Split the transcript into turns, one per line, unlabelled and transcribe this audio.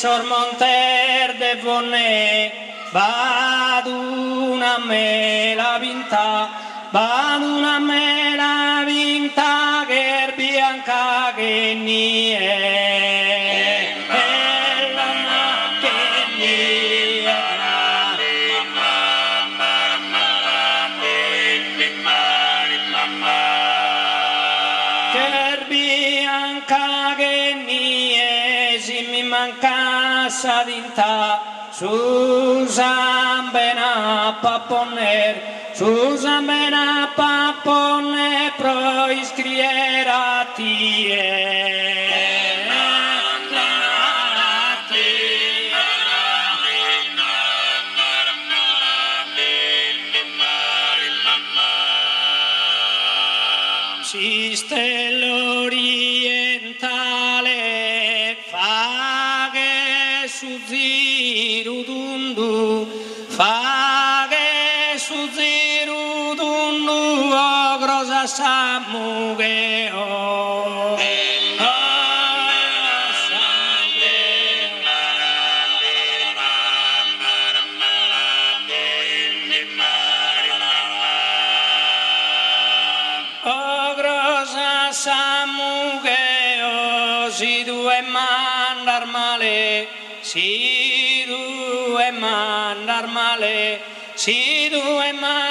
sormonter de vonne, baduna me la vinta, baduna me la vinta, che bianca che ni è. Mancanza d'inta, Susan bena paponer, Susan bena paponer, pro iscriera tie. Sistema orientale faghe su zirudundu, faghe su zirudundu, o grosa samugeo. Samugeo, si due mandar male, si due mandar male, si due mandar